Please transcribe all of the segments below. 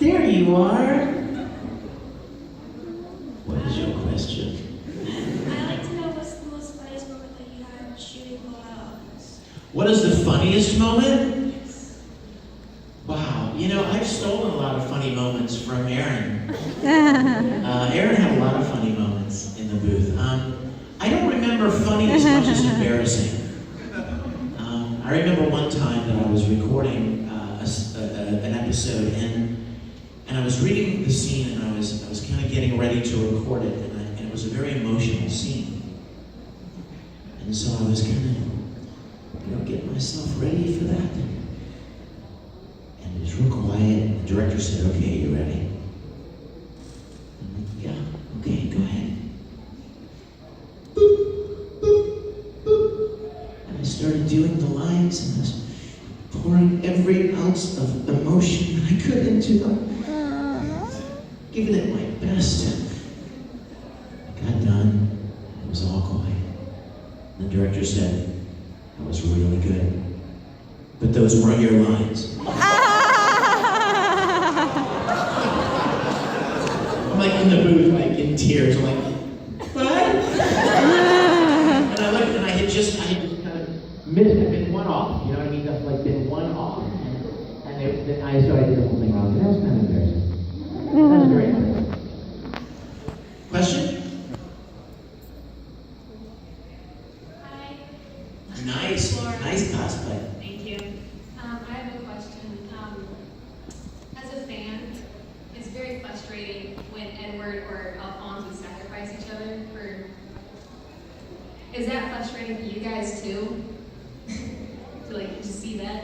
There you are. What is your question? I'd like to know what's the most funniest moment that you had shooting while out of office. What is the funniest moment? Yes. Wow, you know, I've stolen a lot of funny moments from Aaron. Aaron had a lot of funny moments in the booth. I don't remember funny as much as embarrassing. I remember one time that I was recording an episode, and I was reading the scene, and I was kind of getting ready to record it, and it was a very emotional scene. And so I was kind of, getting myself ready for that. And it was real quiet. The director said, "Okay, you ready?" I'm like, "Yeah, okay, go ahead." Boop, boop, boop. And I started doing the lines, and I was pouring every ounce of emotion that I could into them, giving it my best. I got done. It was all quiet. And the director said, "That was really good. But those weren't your lines." I'm like in the booth, like in tears. I'm like, "What?" And I looked, and I had just kind of missed. I'd been one off. You know what I mean? I've like been one off. And I did the whole thing wrong. That was kind of embarrassing. That was great. Question? Hi. Nice. Nice cosplay. Thank you. I have a question. As a fan, it's very frustrating when Edward or Alphonse would sacrifice each other for. Is that frustrating for you guys too? To see that?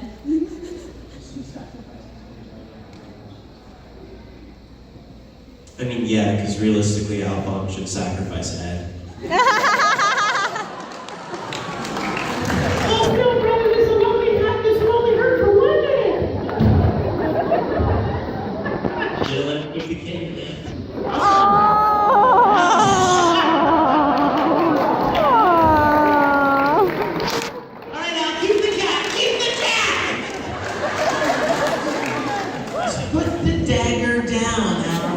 I mean, yeah, because realistically, Alphonse should sacrifice Ed. Oh no, brother, this will only hurt for 1 minute. Should have let him kick the can, man. All right, now keep the cat. Put the dagger down, Al.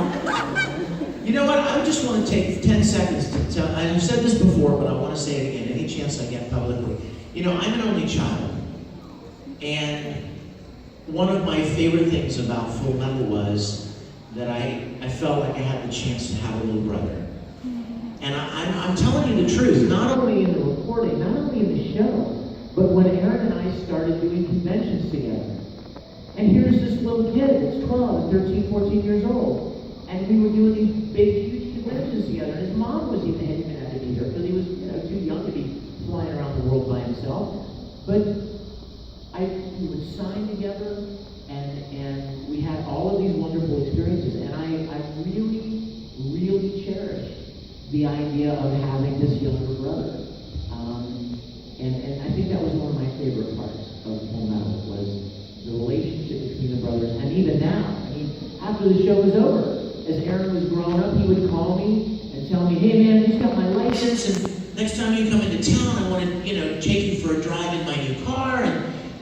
You know what? I just want to take 10 seconds to tell. I've said this before, but I want to say it again. Any chance I get publicly. You know, I'm an only child, and one of my favorite things about Full Metal was that I felt like I had the chance to have a little brother. And I'm telling you the truth, not only in the recording, not only in the show, but when Aaron and I started doing conventions together. And here's this little kid that's 12, 13, 14 years old. And we were doing these big, huge conventions together. And his mom was even had to be here because he was too young to be flying around the world by himself. But we would sign together, and we had all of these wonderful experiences. And I really, really cherish the idea of having this younger brother. And I think that was one of my favorite parts of Full Metal was the relationship between the brothers. And even now, I mean, after the show was over, as Aaron was growing up, he would call me and tell me, "Hey man, I just got my license, and next time you come into town, I want to, take you for a drive in my new car,"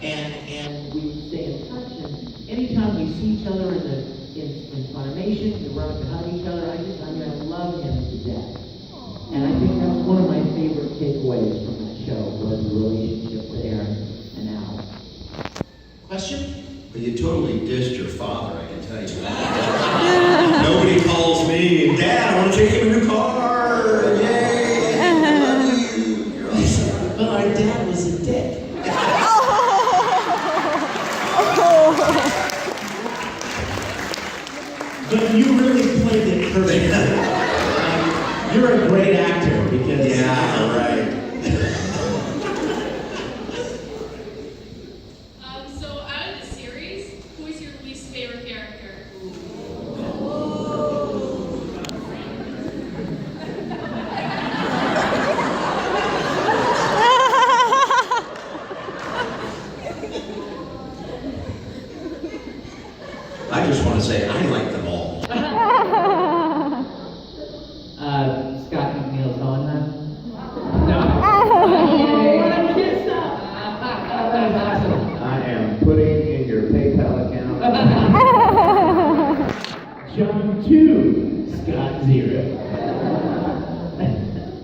and we would stay in touch. And anytime we see each other in Funimation, we run up and hug each other. I love him to death. And I think that's one of my favorite takeaways from that show was the relationship with Aaron and Al. Question? Well, you totally dissed your father, I can tell you that. Nobody calls me, "Dad, I want to take you in a new car. Yay! I love you." You're awesome. But our dad was a dick. But you really played it perfectly. You're a great actor because... Yeah, right. So out of the series, who is your least favorite character? I just want to say I like them all. Scott McNeil's on that. I am putting in your PayPal account. 2, Scott 0.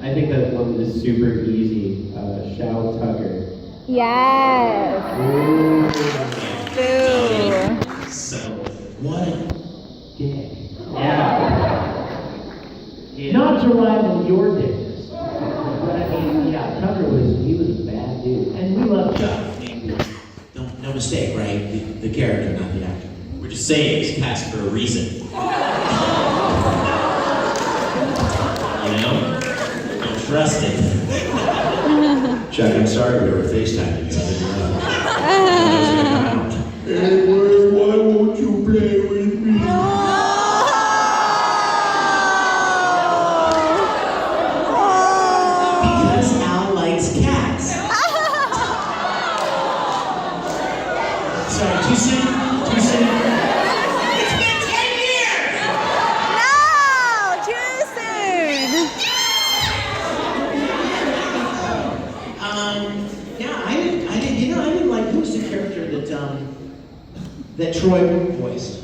I think that one is super easy. Shao Tucker. Yes. Boo. So, What a dick. Yeah. Not to rival your dickness. But I mean, yeah, Tucker he was a bad dude. And we love Chuck. I mean, no mistake, right? The character, not the actor. we're just saying he's cast for a reason. You know? Don't trust it. Chuck, I'm sorry we were FaceTiming you. Hey, boy, why won't you play with me? Because Al likes cats. Sorry, too soon? Too soon? It's been 10 years! No, too soon. Yeah, I didn't like, who's the character that Troy voiced?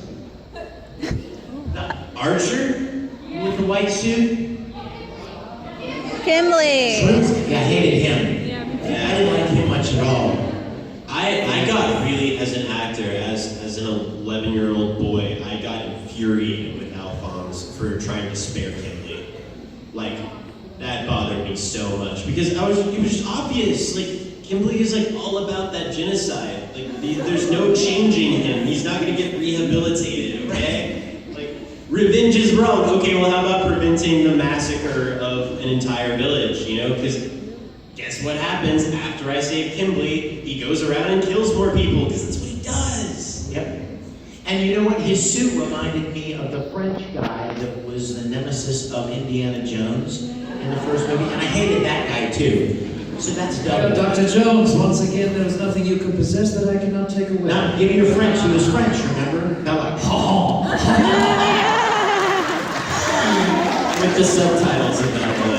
Archer? With the white suit? Kimberly. Yeah, I hated him. I didn't like him much at all. I got really, as an actor, as an 11-year-old boy, I got infuriated with Alphonse for trying to spare Kimberly. Like, that bothered me so much because it was just obvious. Like, Kimberly is like all about that genocide. Like, there's no changing him. He's not gonna get rehabilitated, okay? Like, revenge is wrong. Okay, well, how about preventing the massacre of an entire village? You know, because guess what happens after I save Kimberly? He goes around and kills more people because that's what he does. Yep. And you know what? His suit reminded me of the French guy that was the nemesis of Indiana Jones in the first movie, and I hated that guy too. So that's dumb. Dr. Jones, once again, there was nothing you could possess that I cannot take away. Now, give me your French. He was French, remember? Now, like, With the subtitles about the